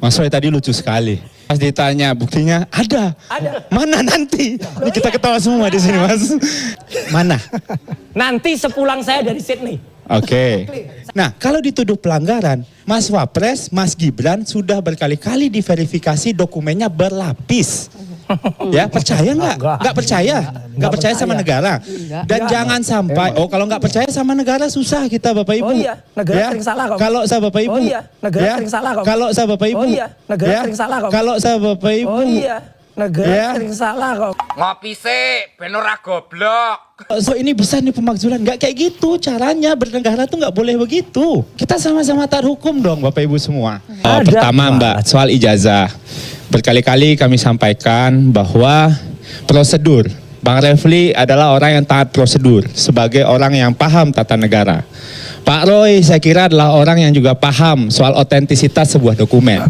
Mas Roy tadi lucu sekali. Pas ditanya buktinya ada. Mana nanti? Ini kita ketawa semua di sini Mas. Mana? Nanti sepulang saya dari Sydney. Oke. Nah, kalau dituduh pelanggaran, Mas Wapres, Mas Gibran sudah berkali-kali diverifikasi dokumennya berlapis. Ya, percaya nggak? Nggak percaya. Nggak percaya sama negara. Dan jangan sampai, kalau nggak percaya sama negara susah kita Bapak Ibu. Oh iya, negara sering salah kok. Kalau saya Bapak Ibu. Oh iya, negara sering salah kok. Kalau saya Bapak Ibu. Oh iya, negara sering salah kok. Kalau saya Bapak Ibu. Oh iya, negara sering salah kok. Ngopi sih, ben ora goblok. So ini besar nih pemakzulan, nggak kayak gitu caranya bernegara tuh nggak boleh begitu. Kita sama-sama taat hukum dong Bapak Ibu semua. Pertama Mbak, soal ijazah. Berkali-kali kami sampaikan bahwa prosedur, Bang Refli adalah orang yang taat prosedur sebagai orang yang paham tata negara. Pak Roy saya kira adalah orang yang juga paham soal otentisitas sebuah dokumen.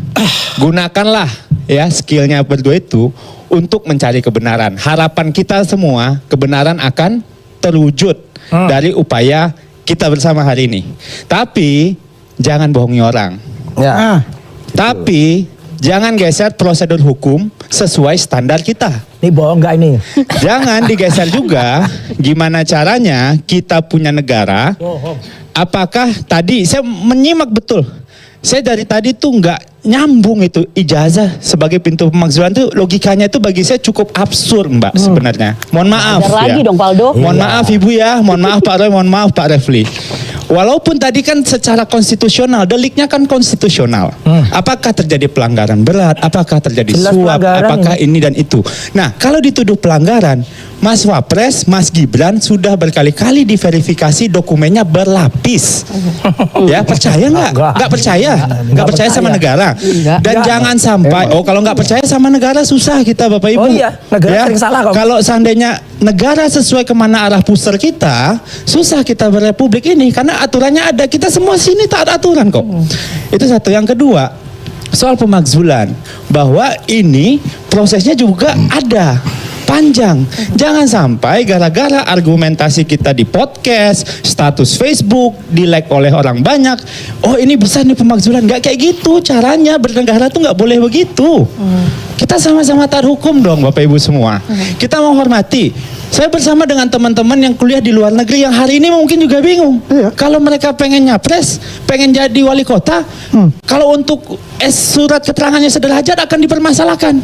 Gunakanlah ya skillnya berdua itu untuk mencari kebenaran. Harapan kita semua kebenaran akan terwujud dari upaya kita bersama hari ini. Tapi jangan bohongi orang. Ya. Tapi jangan geser prosedur hukum sesuai standar kita. Ini bohong nggak ini? Jangan digeser juga gimana caranya kita punya negara. Apakah tadi saya menyimak betul. Saya dari tadi tuh nggak nyambung itu ijazah sebagai pintu pemakzulan tuh logikanya itu bagi saya cukup absurd Mbak sebenarnya. Mohon maaf Ajar ya. lagi dong Paldo. Mohon maaf Ibu ya, mohon maaf Pak Roy, mohon maaf Pak Refli. Walaupun tadi kan secara konstitusional, deliknya kan konstitusional. Apakah terjadi pelanggaran berat? Apakah terjadi Jelas suap? pelanggaran Apakah ini dan itu? Nah, kalau dituduh pelanggaran, Mas Wapres, Mas Gibran sudah berkali-kali diverifikasi dokumennya berlapis. Ya, percaya nggak? Nggak percaya. Nggak percaya sama negara. Dan jangan sampai, kalau nggak percaya sama negara susah kita Bapak Ibu. Oh iya, negara sering salah kok. Kalau seandainya negara sesuai kemana arah pusar kita, susah kita berrepublik ini karena aturannya ada. Kita semua sini taat aturan kok. Itu satu. Yang kedua, soal pemakzulan, bahwa ini prosesnya juga ada panjang. Jangan sampai gara-gara argumentasi kita di podcast, status Facebook, di-like oleh orang banyak, oh ini besar nih pemakzulan. Nggak kayak gitu caranya bernegara tuh nggak boleh begitu. Kita sama-sama taat hukum dong Bapak Ibu semua. Kita menghormati. Saya bersama dengan teman-teman yang kuliah di luar negeri yang hari ini mungkin juga bingung. Kalau mereka pengen nyapres, pengen jadi wali kota, kalau untuk surat keterangannya sederajat akan dipermasalahkan.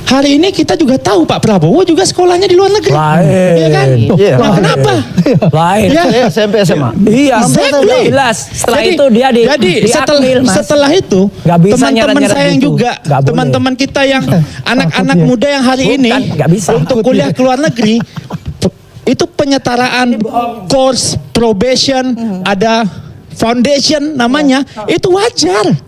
Hari ini kita juga tahu Pak Prabowo juga sekolahnya di luar negeri. Iya kan? Nah, kenapa? Lain. Ya. SMP SMA. Iya, Exactly. jelas. Setelah Jadi- itu dia di jadi Akmil, Mas. setelah itu Nggak bisa teman-teman nyeret-nyeret saya yang gitu. juga Nggak boleh. teman-teman kita yang anak-anak muda yang hari ini Nggak bisa. untuk kuliah ke luar negeri itu penyetaraan course probation ada foundation namanya itu wajar.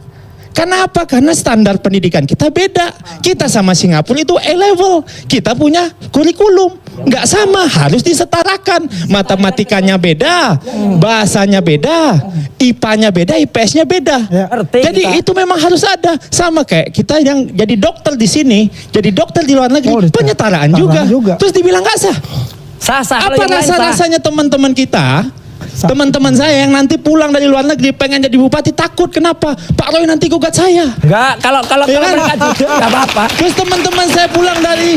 Karena apa? Karena standar pendidikan kita beda. Kita sama Singapura itu A-level. Kita punya kurikulum. Nggak sama, harus disetarakan. Matematikanya beda, bahasanya beda, IPA-nya beda, IPS-nya beda. Ngerti Jadi kita. itu memang harus ada. Sama kayak kita yang jadi dokter di sini, jadi dokter di luar negeri, penyetaraan juga. Terus dibilang nggak sah. Sah-sah. Apa rasa-rasanya teman-teman kita? Teman-teman saya yang nanti pulang dari luar negeri pengen jadi bupati takut. Kenapa? Pak Roy nanti gugat saya. Enggak, kalau Ya kan? mereka juga enggak apa-apa. Terus teman-teman saya pulang dari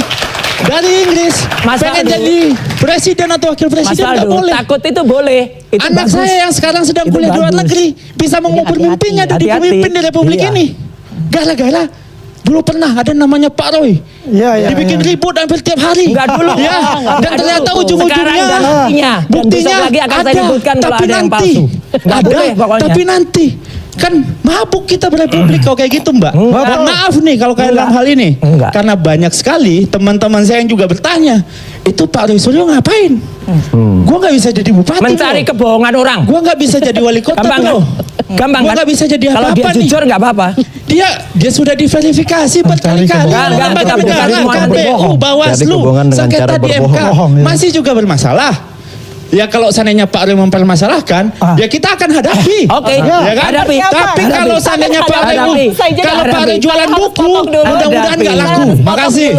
Inggris Mas pengen Aldo. jadi presiden atau wakil Mas presiden nggak Aldo, boleh. takut itu boleh. Itu Anak bagus. saya yang sekarang sedang Itu kuliah di luar bagus. negeri bisa mengubur hati-hati. mimpinya jadi Hati-hati. pemimpin di republik Iya. ini. Gara-gara dulu pernah ada namanya Pak Roy. Dibikin ribut hampir tiap hari. Enggak dulu. Ya. Enggak Dan dulu. ternyata Sekarang ujung-ujungnya dan buktinya. Dan buktinya besok lagi akan saya ada, sebutkan kalau tapi ada yang nanti palsu. Enggak ada, boleh pokoknya. tapi nanti kan mabuk kita berepublik kalau kayak gitu Mbak. Enggak. Dan maaf nih kalau kayak dalam hal ini. Enggak. Karena banyak sekali teman-teman saya yang juga bertanya, itu Pak Roy Suryo ngapain? Gua nggak bisa jadi bupati. Mencari bro. kebohongan orang. Gua nggak bisa jadi wali kota Gampang bro. kan? Gampang Gua kan? nggak bisa jadi Kalau dia apa-apa nih. jujur enggak apa-apa. Dia sudah diverifikasi berkali-kali. Enggak, Lembaga bukan negara, semua KPU, berbohong. Bawaslu, sengketa di MK masih juga bermasalah. Ya kalau seandainya Pak Roy mempermasalahkan, ya kita akan hadapi. Oke, Ya kan? hadapi. Tapi Hadapi. kalau seandainya Pak Roy Hadapi. kalau Pak Roy jualan buku, mudah-mudahan nggak laku. Makasih.